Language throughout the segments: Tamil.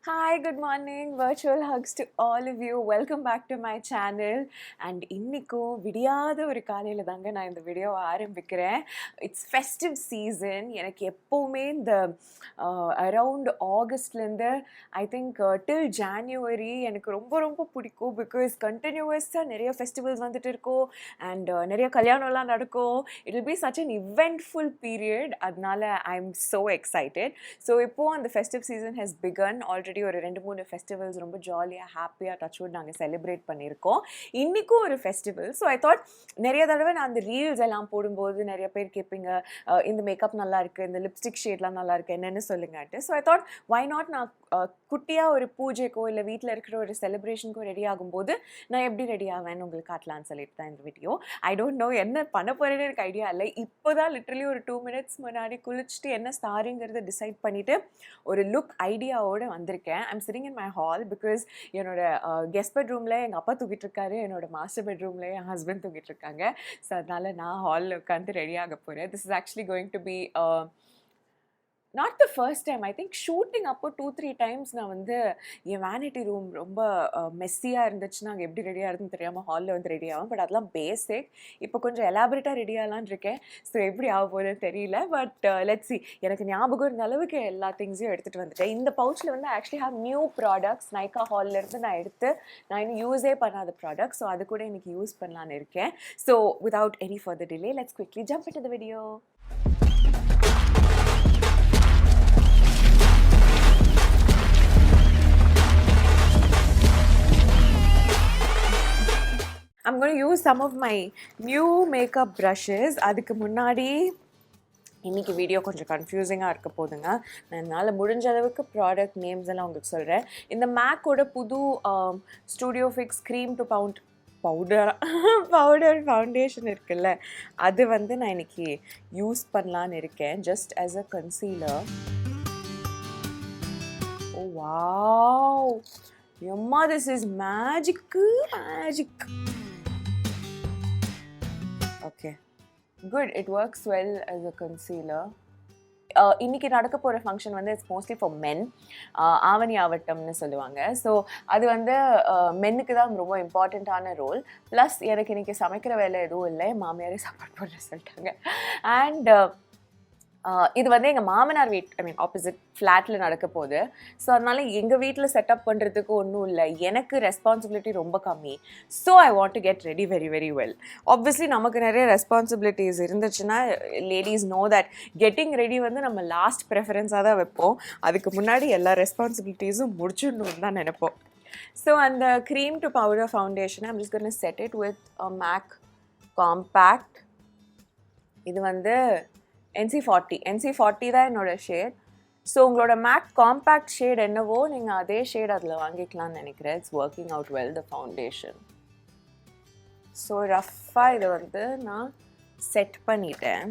Hi, good morning. Virtual hugs to all of you. Welcome back to my channel. And இன்னிக்கும் விடியாத ஒரு காலையில் தாங்க நான் இந்த வீடியோவை ஆரம்பிக்கிறேன். It's festive season. எனக்கு எப்போவுமே இந்த அரவுண்ட் ஆகஸ்ட்லேருந்து ஐ திங்க் டில் ஜான்யுவரி எனக்கு ரொம்ப ரொம்ப பிடிக்கும். பிகாஸ் கண்டினியூவஸாக நிறைய ஃபெஸ்டிவல்ஸ் வந்துட்டு இருக்கும் அண்ட் நிறைய கல்யாணம்லாம் நடக்கும். It will be such an eventful period. அதனால I am so excited. So இப்போது அந்த festive season has begun. Already ஒரு 2-3 ஃபெஸ்டிவல்ஸ் ரொம்ப ஜாலியாக ஹாப்பியாக டச்வுட் நாங்கள் செலிப்ரேட் பண்ணியிருக்கோம். இன்றைக்கும் ஒரு ஃபெஸ்டிவல். ஸோ ஐ தாட் நிறைய தடவை நான் அந்த ரீல்ஸ் எல்லாம் போடும்போது நிறைய பேர் கேட்பீங்க, இந்த மேக்கப் நல்லா இருக்குது, இந்த லிப்ஸ்டிக் ஷேட்லாம் நல்லா இருக்குது, என்னென்னு சொல்லுங்கன்ட்டு. So I thought why not நான் குட்டியாக ஒரு பூஜைக்கோ இல்லை வீட்டில் இருக்கிற ஒரு செலிப்ரேஷனுக்கோ ரெடி ஆகும்போது நான் எப்படி ரெடி ஆவேன்னு உங்களுக்கு காட்டலான்னு சொல்லிட்டு தான் இந்த வீடியோ. ஐ டோன்ட் நோ என்ன பண்ண போகிறேன்னு எனக்கு ஐடியா இல்லை. இப்போ தான் லிட்ரலி ஒரு 2 minutes முன்னாடி குளிச்சுட்டு என்ன சாரிங்கிறத டிசைட் பண்ணிவிட்டு ஒரு லுக் ஐடியாவோடு வந்திருக்கேன். I'm sitting in my hall because என்னோட கெஸ்ட் பெட்ரூமில் எங்கள் அப்பா தூக்கிட்டு இருக்காரு, என்னோட மாஸ்டர் பெட்ரூமில் என் ஹஸ்பண்ட் தூக்கிட்டு இருக்காங்க. ஸோ அதனால் நான் ஹாலில் உட்காந்து ரெடி ஆக போகிறேன். This is actually going to be not the first time. I think shooting அப்போ 2-3 times நான் வந்து என் வேனிட்டி ரூம் ரொம்ப மெஸ்ஸியாக இருந்துச்சுன்னா அங்கே எப்படி ரெடியாக இருக்குன்னு தெரியாமல் ஹாலில் வந்து ரெடி ஆகும். பட் அதெல்லாம் பேசிக். இப்போ கொஞ்சம் எலாபரேட்டாக ரெடி ஆகலான்னு இருக்கேன். ஸோ எப்படி ஆக போகுதுன்னு தெரியல. But let's see. எனக்கு ஞாபகம் இருந்த அளவுக்கு எல்லா திங்ஸையும் எடுத்துகிட்டு வந்துட்டேன். இந்த பவுச்சில் வந்து actually have new products. Nykaa ஹால்லேருந்து நான் இன்னும் யூஸே பண்ணாத ப்ராடக்ட். ஸோ அது கூட எனக்கு யூஸ் பண்ணலான்னு இருக்கேன். So without any further delay let's quickly jump into the video. I'm going to use some of my new makeup brushes. அதுக்கு முன்னாடி இன்றைக்கி வீடியோ கொஞ்சம் கன்ஃபியூசிங்காக இருக்க போதுங்க. நான் என்னால் முடிஞ்ச அளவுக்கு ப்ராடக்ட் நேம்ஸ் எல்லாம் உங்களுக்கு சொல்கிறேன். இந்த மேக்கோட புது studio fix cream to powder foundation இருக்குல்ல, அது வந்து நான் இன்றைக்கி யூஸ் பண்ணலான்னு இருக்கேன். Just as a concealer. Oh wow, எம்மா this is magic. Okay, good. It works well as a concealer. இன்றைக்கி நடக்க போகிற ஃபங்க்ஷன் வந்து இட்ஸ் மோஸ்ட்லி ஃபார் மென். ஆவணி ஆவட்டம்னு சொல்லுவாங்க. ஸோ அது வந்து மென்னுக்கு தான் ரொம்ப இம்பார்ட்டண்ட்டான ரோல். ப்ளஸ் எனக்கு இன்றைக்கி சமைக்கிற வேலை எதுவும் இல்லை, மாமியாரே சாப்பாடு போட சொல்லிட்டாங்க. அண்ட் இது வந்து எங்கள் மாமனார் ஆப்போசிட் ஃப்ளாட்டில் நடக்க போகுது. ஸோ அதனால் எங்கள் வீட்டில் செட்டப் பண்ணுறதுக்கு ஒன்றும் இல்லை. எனக்கு ரெஸ்பான்சிபிலிட்டி ரொம்ப கம்மி. So I want to get ready very very well. Obviously நமக்கு நிறைய ரெஸ்பான்சிபிலிட்டிஸ் இருந்துச்சுன்னா ladies know that getting ready வந்து நம்ம லாஸ்ட் ப்ரெஃபரன்ஸாக தான் வைப்போம். அதுக்கு முன்னாடி எல்லா ரெஸ்பான்சிபிலிட்டிஸும் முடிச்சிடணுன்னு தான் நினைப்போம். ஸோ அந்த cream to powder foundation I'm just gonna set it with MAC compact. இது வந்து NC40 தான் என்னோடய ஷேட். ஸோ உங்களோட மேக் காம்பேக்ட் ஷேட் என்னவோ நீங்கள் அதே ஷேட் அதில் வாங்கிக்கலாம்னு நினைக்கிறேன். It's working out well the foundation. So ரஃப்பாக இதை வந்து நான் செட் பண்ணிட்டேன்.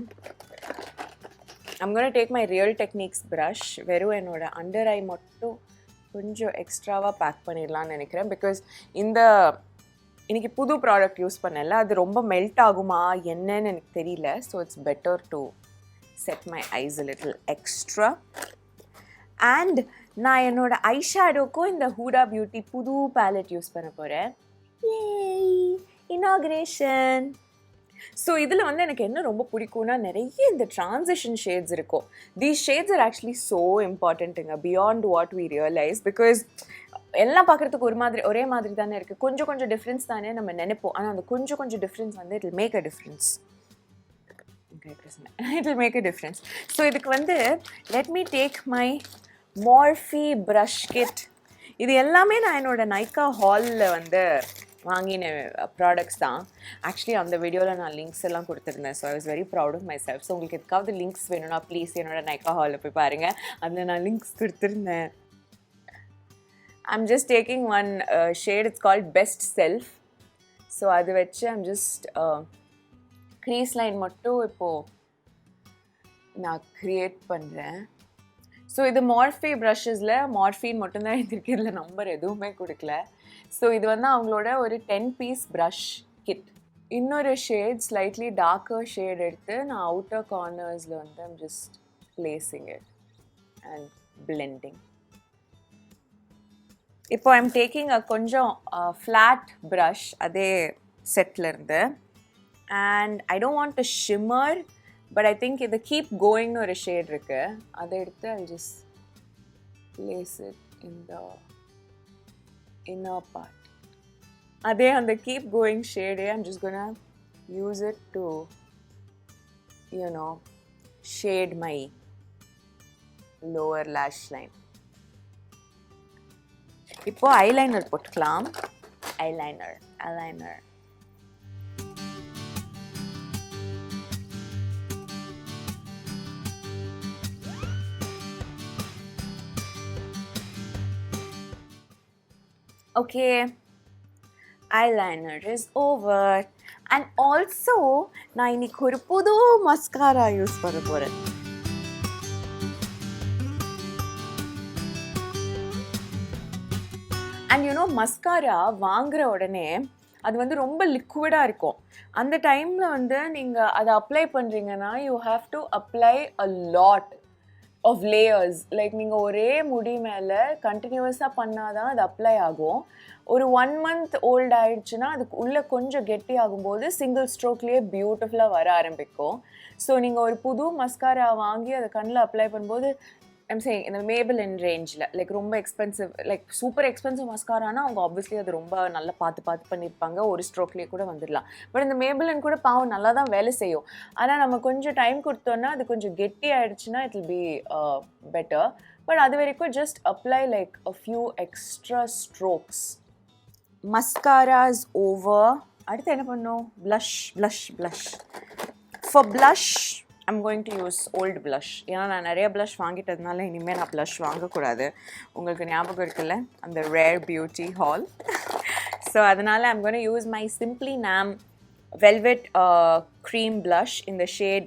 I'm gonna take my real techniques brush. வெறும் என்னோட அண்டர் ஐ மட்டும் கொஞ்சம் எக்ஸ்ட்ராவாக பேக் பண்ணிடலான்னு நினைக்கிறேன். பிகாஸ் இன்றைக்கி புது ப்ராடக்ட் யூஸ் பண்ணல, அது ரொம்ப மெல்ட் ஆகுமா என்னன்னு எனக்கு தெரியல. So it's better to set my eyes a little extra. And நான் என்னோட ஐ ஷேடோக்கும் இந்த ஹூடா பியூட்டி புது பேலட் யூஸ் பண்ண போகிறேன். இனாகிரேஷன். ஸோ இதில் வந்து எனக்கு என்ன ரொம்ப பிடிக்கும்னா நிறைய இந்த ட்ரான்சிஷன் ஷேட்ஸ் இருக்கும். These shades are actually so இம்பார்ட்டண்ட்டுங்க beyond what we realise. Because எல்லாம் பார்க்குறதுக்கு ஒரே மாதிரி தானே இருக்குது. கொஞ்சம் டிஃப்ரென்ஸ் தானே நம்ம நினைப்போம். ஆனால் அந்த கொஞ்சம் டிஃப்ரென்ஸ் வந்து it will make a difference. It will make a difference. So இதுக்கு வந்து let me take my MORPHE brush kit. இது எல்லாமே நான் என்னோட நைக்கா ஹாலில் வந்து வாங்கின ப்ராடக்ட்ஸ் தான். ஆக்சுவலி அந்த வீடியோவில் நான் லிங்க்ஸ் எல்லாம் கொடுத்துருந்தேன். So I was very proud of myself. ஸோ உங்களுக்கு எதுக்காவது லிங்க்ஸ் வேணும்னா ப்ளீஸ் என்னோட நைக்கா ஹாலில் போய் பாருங்கள். அதில் நான் லிங்க்ஸ் கொடுத்துருந்தேன். I'm just taking one shade. It's called best self. So அது வச்சு ஐம் ஜஸ்ட் க்ரீஸ் லைன் மட்டும் இப்போது நான் க்ரியேட் பண்ணுறேன். ஸோ இது MORPHE ப்ரஷஸில் மார்ஃபின் மட்டும்தான் இருக்கு. இதில் நம்பர் எதுவுமே கொடுக்கல. ஸோ இது வந்து அவங்களோட ஒரு 10-piece ப்ரஷ் கிட். இன்னொரு ஷேட் ஸ்லைட்லி டார்க்கர் ஷேட் எடுத்து நான் அவுட்டர் கார்னர்ஸில் வந்து I'm just placing it and blending. இப்போ I'm taking a கொஞ்சம் flat brush அதே செட்ல இருந்து, and I don't want to shimmer, but I think இது keep going னு ஒரு ஷேட் இருக்கு, அதை எடுத்து I'll just place it in the inner part. அதே அந்த keep going shade I'm just gonna use it to, you know, shade my lower lash line. இப்போ eyeliner போட்டுக்கலாம். eyeliner okay, eyeliner is over, and also நான் இன்னைக்கு ஒரு புது mascara யூஸ் பண்ண போறேன். And you know, mascara வாங்குற உடனே அது வந்து ரொம்ப லிக்விடாக இருக்கும். அந்த டைமில் வந்து நீங்கள் அதை அப்ளை பண்ணுறீங்கன்னா you have to apply a lot of layers. Like நீங்கள் ஒரே முடி மேலே கண்டினியூஸாக பண்ணாதான் அது அப்ளை ஆகும். ஒரு 1 month ஓல்ட் ஆயிடுச்சுன்னா அதுக்கு உள்ளே கொஞ்சம் கெட்டி ஆகும்போது சிங்கிள் ஸ்ட்ரோக்லேயே பியூட்டிஃபுல்லாக வர ஆரம்பிக்கும். ஸோ நீங்கள் ஒரு புது மஸ்காரா வாங்கி அதை கண்ணில் அப்ளை பண்ணும்போது I'm saying in the Maybelline range, like ரொம்ப எக்ஸ்பென்சிவ், லைக் சூப்பர் எக்ஸ்பென்சிவ் மஸ்காரானா அவங்க ஆப்வியஸ்லி அது ரொம்ப நல்லா பார்த்து பண்ணியிருப்பாங்க, ஒரு ஸ்ட்ரோக்லேயே கூட வந்துடலாம். பட் இந்த Maybelline கூட பாவம் நல்லா தான் வேலை செய்யும். ஆனால் நம்ம கொஞ்சம் டைம் கொடுத்தோன்னா அது கொஞ்சம் கெட்டி ஆயிடுச்சுன்னா it will be better. But அது வரைக்கும் just apply like a few extra strokes. Mascara is over. அடுத்து என்ன பண்ணோம்? blush. For blush I'm going to use old blush. ஏன்னா நான் நிறைய blush வாங்கிட்டதுனால இனிமேல் நான் blush வாங்கக்கூடாது. உங்களுக்கு ஞாபகம் இருக்குல்ல அந்த Rare Beauty haul. So அதனால I'm going to use my Simply Nam Velvet Cream blush in the shade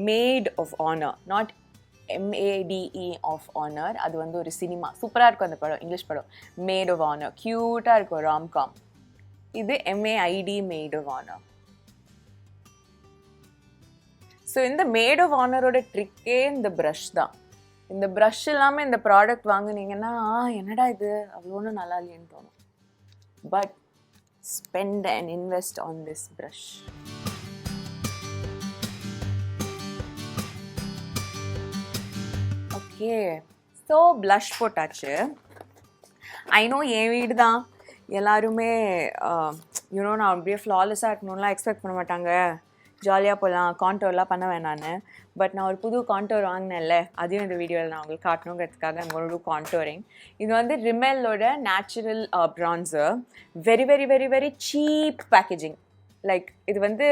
Maid of Honor. Not MADE of Honor. அது வந்து ஒரு சினிமா சூப்பராக இருக்கும் அந்த படம், இங்கிலீஷ் படம். Maid of Honor க்யூட்டாக இருக்கும், ராம்காம். இது MAID Maid of Honor. So இந்த மேட் ஆஃப் ஆனரோட ட்ரிக்கே இந்த ப்ரஷ் தான். இந்த ப்ரஷ் இல்லாமல் இந்த ப்ராடக்ட் வாங்குனீங்கன்னா என்னடா இது அவ்வளோ ஒன்றும் நல்லா இல்லைன்னு தோணும். But spend and invest on this brush. Okay, so blush போட்டாச்சு. ஐ நோ என் வீடு தான், எல்லாருமே யூனோ நான் அப்படியே ஃப்ளாலெஸ்ஸாக இருக்கணும்லாம் எக்ஸ்பெக்ட் பண்ண மாட்டாங்க, ஜாலியாக போகலாம், கான்டோர்லாம் பண்ண வேணான்னு. பட் நான் ஒரு புது கான்டோர் வாங்கினேன்ல, அதையும் இந்த வீடியோவில் நான் உங்களுக்கு காட்டணுங்கிறதுக்காக I'm going to do contouring. இது வந்து ரிமெல்லோட natural bronzer. Very cheap packaging. Like இது வந்து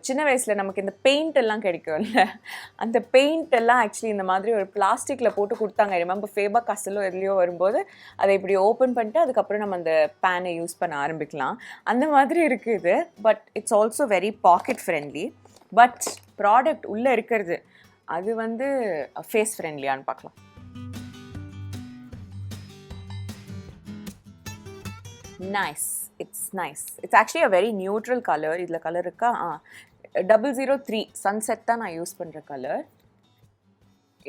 சின்ன வயசில் நமக்கு இந்த பெயிண்ட் எல்லாம் கிடைக்கும்ல, அந்த பெயிண்ட் எல்லாம் ஆக்சுவலி இந்த மாதிரி ஒரு பிளாஸ்டிக்கில் போட்டு கொடுத்தாங்க. ரிமெம்பர் ஃபேபர் காஸ்டலோ எதுலையோ வரும்போது அதை இப்படி ஓப்பன் பண்ணிட்டு அதுக்கப்புறம் நம்ம அந்த பேனை யூஸ் பண்ண ஆரம்பிக்கலாம். அந்த மாதிரி இருக்குது. But it's also very packet friendly. But product உள்ளே இருக்கிறது அது வந்து ஃபேஸ் ஃப்ரெண்ட்லியான்னு பார்க்கலாம். Nice. It's nice. It's actually a very neutral color. இதுல கலர் இருக்கா? 003 சன்செட் தான் நான் யூஸ் பண்ணுற கலர்.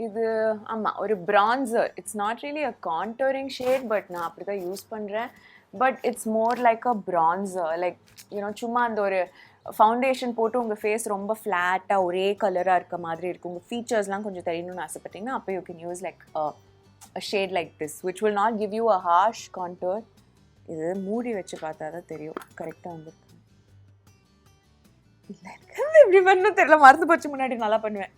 இது ஆமாம் ஒரு bronzer. It's not really a contouring shade, but நான் அப்படி தான் யூஸ் பண்ணுறேன். But it's more like a bronzer. Like you know சும்மா அந்த ஒரு ஃபவுண்டேஷன் போட்டு உங்கள் ஃபேஸ் ரொம்ப ஃப்ளாட்டாக ஒரே கலராக இருக்க மாதிரி இருக்கும். உங்கள் ஃபீச்சர்ஸ்லாம் கொஞ்சம் தெரியணும்னு ஆசைப்பட்டீங்கன்னா அப்போ you can use like a shade like this, which will not give you a harsh contour. இது மூடி வச்சு பார்த்தா தான் தெரியும் கரெக்டாக வந்துருக்கு. இல்லை இப்படி பண்ணணும் தெரியல, மறந்து போச்சு, முன்னாடி நல்லா பண்ணுவேன்.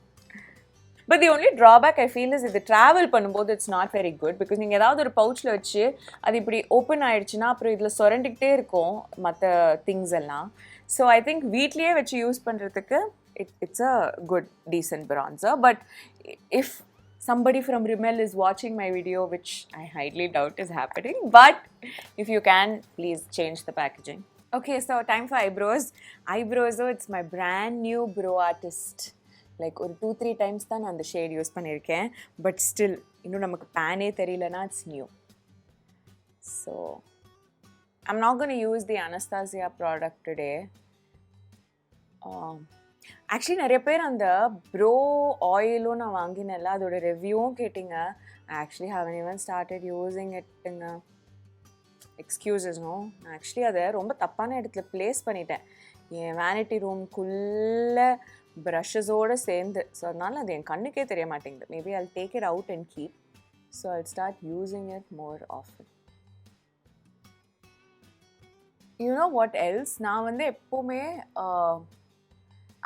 But the only drawback I feel is இது ட்ராவல் பண்ணும்போது it's not very good. Because நீங்கள் ஏதாவது ஒரு பவுச்சில் வச்சு அது இப்படி ஓப்பன் ஆகிடுச்சுன்னா அப்புறம் இதில் சுரண்டிக்கிட்டே இருக்கும் மற்ற திங்ஸ் எல்லாம். ஸோ ஐ திங்க் வீட்லேயே வச்சு யூஸ் பண்ணுறதுக்கு it's a good decent bronzer. But if somebody from Rimmel is watching my video, which I highly doubt is happening, but if you can, please change the packaging. Okay, so time for eyebrows. Eyebrows, so it's my brand new Bro Artist. Like ஒரு 2-3 times தான் நான் அந்த ஷேட் யூஸ் பண்ணியிருக்கேன். பட் ஸ்டில் இன்னும் நமக்கு பேனே தெரியலனா it's new. So I'm not going to use the Anastasia product today. Actually நிறைய பேர் அந்த ப்ரோ ஆயிலும் நான் வாங்கினேன்ல அதோட ரிவ்யூவும் கேட்டிங்க. I actually haven't even started using it in excuses, no. Actually அதை ரொம்ப தப்பான இடத்துல ப்ளேஸ் பண்ணிட்டேன் என் வேனிட்டி ரூம்குள்ளே ப்ரஷஸோடு சேர்ந்து. ஸோ அதனால அது என் கண்ணுக்கே தெரிய மாட்டேங்குது. Maybe I'll take it out and keep. So I'll start using it more often. You know what else? நான் வந்து எப்போவுமே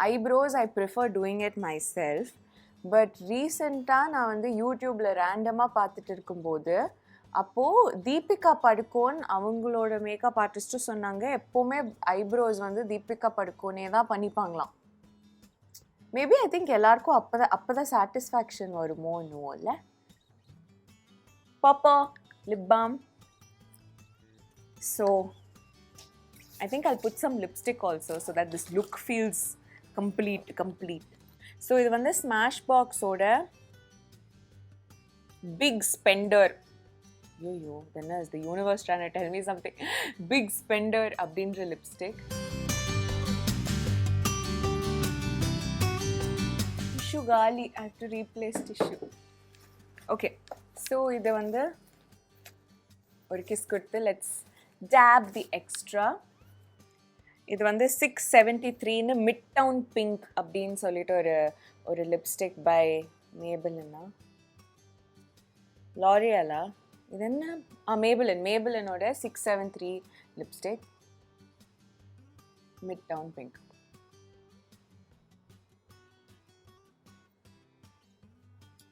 eyebrows I prefer doing it myself. But ரீசெண்டாக நான் வந்து யூடியூப்பில் ரேண்டமாக பார்த்துட்டு இருக்கும்போது அப்போது தீபிகா படுகோன் அவங்களோட மேக்கப் ஆர்டிஸ்ட்டும் சொன்னாங்க எப்போவுமே ஐப்ரோஸ் வந்து தீபிகா படுகோனே தான் பண்ணிப்பாங்களாம். மேபி ஐ திங்க் எல்லாருக்கும் அப்போ தான் சாட்டிஸ்ஃபேக்ஷன் வருமோ இன்னும் இல்லை. பாப்பா lip balm. So I think I'll put some lipstick also so that this look feels complete. So இது வந்து SMASHBOX ஓட big spender. Then is the universe trying to tell me something? Big spender அப்படின்ற lipstick. Tissue gali. I have to replace tissue. Okay. So இது வந்து ஒரு கிஸ் கொடுத்து let's dab the extra. இது வந்து 673 MIDTOWN pink அப்படின்னு சொல்லிட்டு ஒரு லிப்ஸ்டிக் பை மேபெலினா லாரியலா இது என்ன மேபெலினோட 673 lipstick MIDTOWN pink.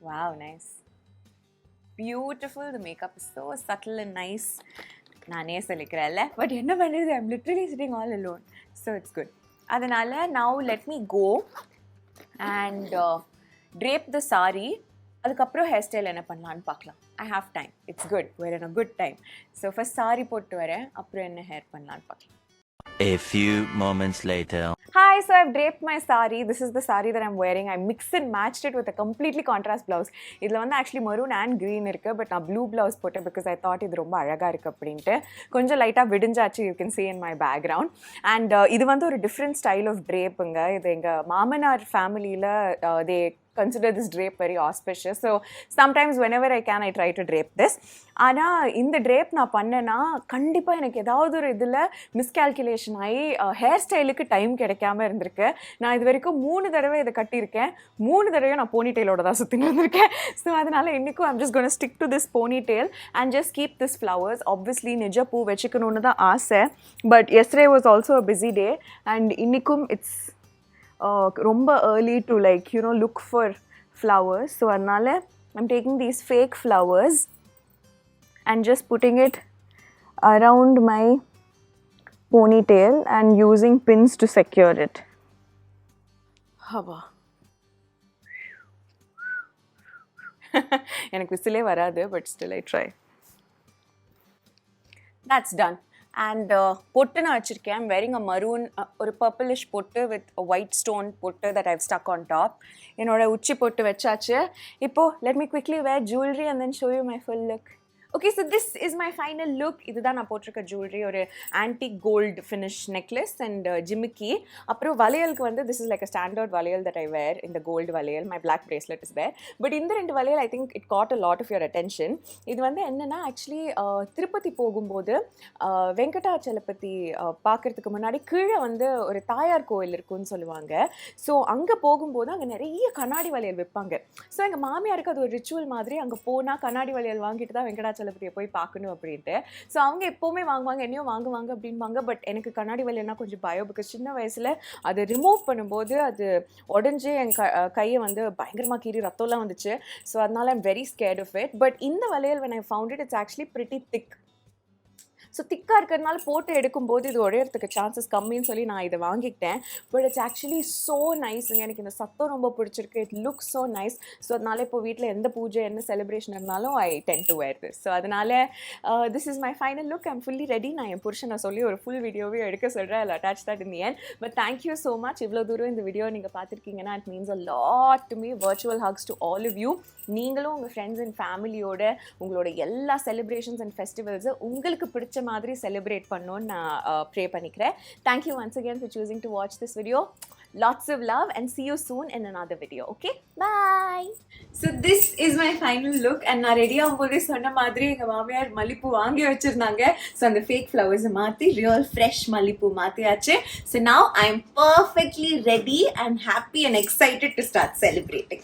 Wow, nice. Beautiful. The makeup is so subtle and nice. நானே சொல்லிக்கிறேன்ல பட் என்ன பண்ணுறது I'm literally sitting all alone. So it's good. அதனால் now let me go and drape the sari. அதுக்கப்புறம் ஹேர் ஸ்டைல் என்ன பண்ணலான்னு பார்க்கலாம். I have time. It's good. We're in a good time. So first sari போட்டு வரேன், அப்புறம் என்ன ஹேர் பண்ணலான்னு பார்க்கலாம். A few moments later. Hi, so I've draped my sari. This is the sari that I'm wearing. I mixed and matched it with a completely contrast blouse. Idla vandu actually maroon and green irukku, but na blue blouse potte because I thought idu romba alaga irukku appdinte. Konja light ah vidinjaachu, you can see in my background. And idu vandu oru different style of drape nga. Idu enga Mamanar family la they consider this drape very auspicious. So sometimes whenever I can I try to drape this. ஆனால் இந்த ட்ரேப் நான் பண்ணேன்னா கண்டிப்பாக எனக்கு ஏதாவது ஒரு இதில் மிஸ்கால்குலேஷன் ஆகி ஹேர் ஸ்டைலுக்கு டைம் கிடைக்காம இருந்திருக்கு. நான் இது வரைக்கும் 3 தடவை இதை கட்டியிருக்கேன். 3 தடவை நான் போனி டெயிலோட தான் சுற்றின்னு இருந்திருக்கேன். ஸோ அதனால் இன்றைக்கும் I'm just gonna stick to this ponytail and just keep this flowers. Obviously நிஜ பூ வச்சுக்கணுன்னு தான் ஆசை. But yesterday was also a busy day and இன்றைக்கும் இட்ஸ் ரொம்ப early to like look for flowers. So அதனால் I'm taking these fake flowers and just putting it around my ponytail and using pins to secure it. Haba. எனக்கு விசிலே வராது, but still I try. That's done. And பொட்டு நான் வச்சுருக்கேன். I'm wearing a maroon, ஒரு purplish பொட்டு with a white stone பொட்டு that I've stuck on top. என்னோட உச்சி பொட்டு வச்சாச்சு. இப்போ let me quickly wear jewelry and then show you my full look. Okay, so this is my final look. இதுதான் நான் போட்டிருக்க ஜுவல்லரி. ஒரு antique gold finish necklace and jimikki. அப்புறம் வளையலுக்கு வந்து this is like a standard வளையல் that I wear in the gold வளையல். My black bracelet is there. But இந்த 2 வளையல் I think it caught a lot of your attention. இது வந்து என்னன்னா ஆக்சுவலி திருப்பதி போகும்போது வெங்கடாச்சலபதி பார்க்கறதுக்கு முன்னாடி கீழே வந்து ஒரு தாயார் கோயில் இருக்குன்னு சொல்லுவாங்க. ஸோ அங்கே போகும்போது அங்கே நிறைய கண்ணாடி வளையல் விற்பாங்க. ஸோ எங்கள் மாமியாருக்கு அது ஒரு ரிச்சுவல் மாதிரி. அங்கே போனால் கண்ணாடி வளையல் வாங்கிட்டு தான் வெங்கடாச்சலபதியை போய் பார்க்கணும் அப்படின்ட்டு. ஸோ அவங்க எப்போவுமே வாங்குவாங்க, என்னையும் வாங்குவாங்க அப்படின்பாங்க. பட் எனக்கு கண்ணாடி வளையல்னா கொஞ்சம் பயம். பிகாஸ் சின்ன வயசில் அதை ரிமூவ் பண்ணும்போது அது உடஞ்சி என் கையை வந்து பயங்கரமாக கீறி ரத்தம்லாம் வந்துச்சு. ஸோ அதனால I'm very scared of it. But இந்த வளையல் when I found it, it's actually pretty thick. So திக்காக இருக்கிறதுனால போட்டு எடுக்கும்போது இது உடையறதுக்கு சான்சஸ் கம்மின்னு சொல்லி நான் இதை வாங்கிக்கிட்டேன். பட் இட்ஸ் ஆக்சுவலி ஸோ நைஸுங்க. எனக்கு இந்த சத்தம் ரொம்ப பிடிச்சிருக்கு. It looks so nice. So அதனால இப்போ வீட்டில் எந்த பூஜை என்ன செலிப்ரேஷன் இருந்தாலும் I tend to wear this. So அதனால this is my final look. I'm fully ready. நான் என் புருஷனை சொல்லி ஒரு ஃபுல் வீடியோவே எடுக்க சொல்கிறேன். I attach that in the end. But thank you so much. இவ்வளோ தூரம் இந்த வீடியோ நீங்கள் பார்த்துருக்கீங்கன்னா it means a lot to me. Virtual hugs to all of you. நீங்களும் உங்கள் ஃப்ரெண்ட்ஸ் அண்ட் ஃபேமிலியோட உங்களோட எல்லா செலிப்ரேஷன்ஸ் அண்ட் ஃபெஸ்டிவல்ஸை உங்களுக்கு பிடிச்ச மாதிரி செலிப்ரேட் பண்ணணும்னு நான் ப்ரே பண்ணிக்கிறேன். Thank you once again for choosing to watch this video. Lots of love and see you soon in another video. Okay, bye. So this is my final look and நான் ரெடி ஆகும்போதே சொன்ன மாதிரி எங்கள் மாமியார் மல்லிப்பூ வாங்கி வச்சுருந்தாங்க. ஸோ அந்த ஃபேக் ஃப்ளவர்ஸை மாற்றி ரியல் ஃப்ரெஷ் மல்லிப்பூ மாற்றியாச்சு. So now I am perfectly ready and happy and excited to start celebrating.